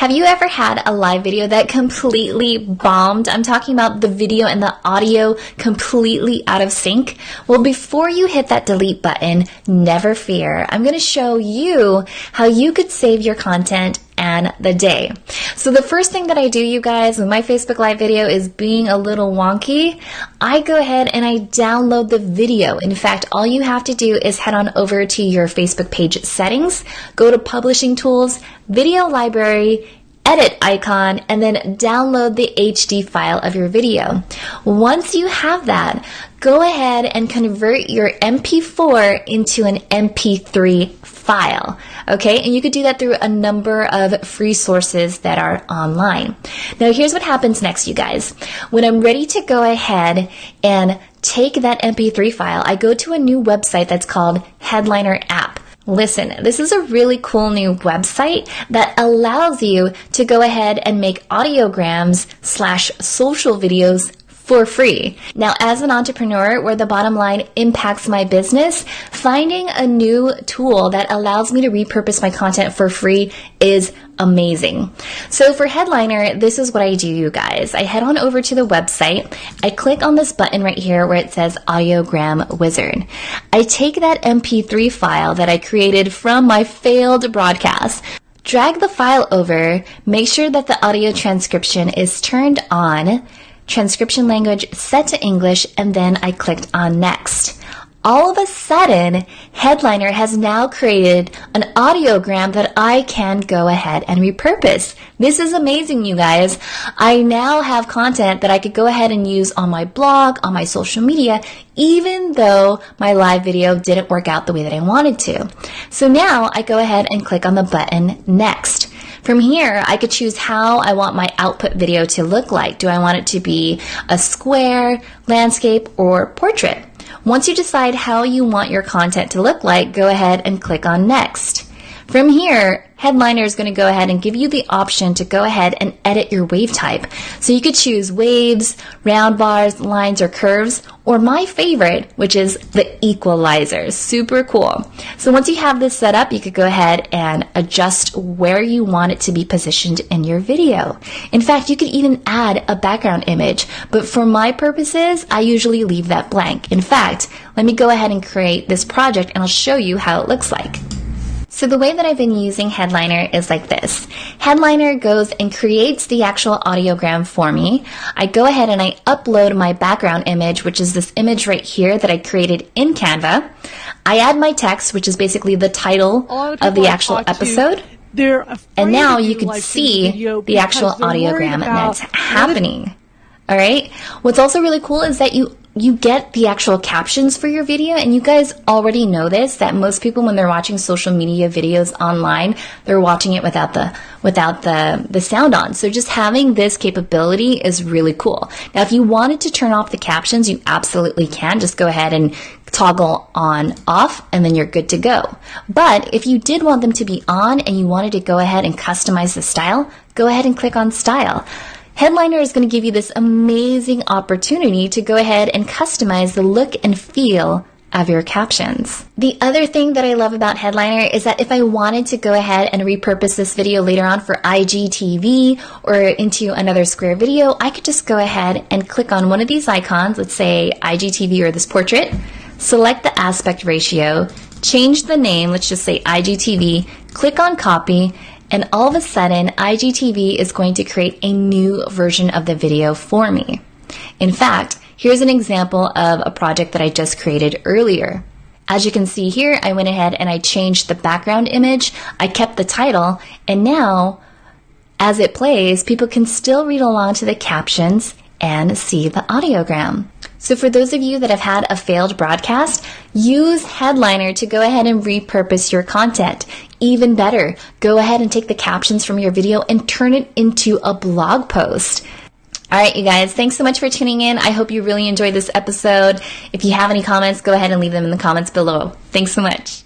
Have you ever had a live video that completely bombed? I'm talking about the video and the audio completely out of sync. Well, before you hit that delete button, never fear. I'm going to show you how you could save your content and the day. So the first thing that I do, you guys, when my Facebook Live video is being a little wonky, I go ahead and I download the video. In fact, all you have to do is head on over to your Facebook page settings, go to Publishing Tools, Video Library, Edit icon, and then download the HD file of your video. Once you have that, go ahead and convert your MP4 into an MP3 file. Okay, and you could do that through a number of free sources that are online. Now here's what happens next, you guys. When I'm ready to go ahead and take that MP3 file, I go to a new website that's called Headliner App. Listen, this is a really cool new website that allows you to go ahead and make audiograms / social videos for free. Now, as an entrepreneur where the bottom line impacts my business, finding a new tool that allows me to repurpose my content for free is amazing. So for Headliner, this is what I do, you guys. I head on over to the website. I click on this button right here where it says Audiogram Wizard. I take that MP3 file that I created from my failed broadcast, drag the file over, make sure that the audio transcription is turned on, transcription language set to English, and then I clicked on next. All of a sudden, Headliner has now created an audiogram that I can go ahead and repurpose. This is amazing, you guys. I now have content that I could go ahead and use on my blog, on my social media, even though my live video didn't work out the way that I wanted to. So now I go ahead and click on the button Next. From here, I could choose how I want my output video to look like. Do I want it to be a square, landscape, or portrait? Once you decide how you want your content to look like, go ahead and click on Next. From here, Headliner is going to go ahead and give you the option to go ahead and edit your wave type. So you could choose waves, round bars, lines, or curves, or my favorite, which is the equalizer. Super cool. So once you have this set up, you could go ahead and adjust where you want it to be positioned in your video. In fact, you could even add a background image, but for my purposes, I usually leave that blank. In fact, let me go ahead and create this project and I'll show you how it looks like. So the way that I've been using Headliner is like this. Headliner goes and creates the actual audiogram for me. I go ahead and I upload my background image, which is this image right here that I created in Canva. I add my text, which is basically the title of the actual episode. And now you can see the actual audiogram that's happening. All right. What's also really cool is that you get the actual captions for your video, and you guys already know this, that most people when they're watching social media videos online, they're watching it without the sound on. So just having this capability is really cool. Now, if you wanted to turn off the captions, you absolutely can. Just go ahead and toggle on off and then you're good to go. But if you did want them to be on and you wanted to go ahead and customize the style, go ahead and click on Style. Headliner is going to give you this amazing opportunity to go ahead and customize the look and feel of your captions. The other thing that I love about Headliner is that if I wanted to go ahead and repurpose this video later on for IGTV or into another square video, I could just go ahead and click on one of these icons, let's say IGTV or this portrait, select the aspect ratio, change the name, let's just say IGTV, click on copy, and all of a sudden, IGTV is going to create a new version of the video for me. In fact, here's an example of a project that I just created earlier. As you can see here, I went ahead and I changed the background image, I kept the title, and now, as it plays, people can still read along to the captions and see the audiogram. So for those of you that have had a failed broadcast, use Headliner to go ahead and repurpose your content. Even better, go ahead and take the captions from your video and turn it into a blog post. All right, you guys, thanks so much for tuning in. I hope you really enjoyed this episode. If you have any comments, go ahead and leave them in the comments below. Thanks so much.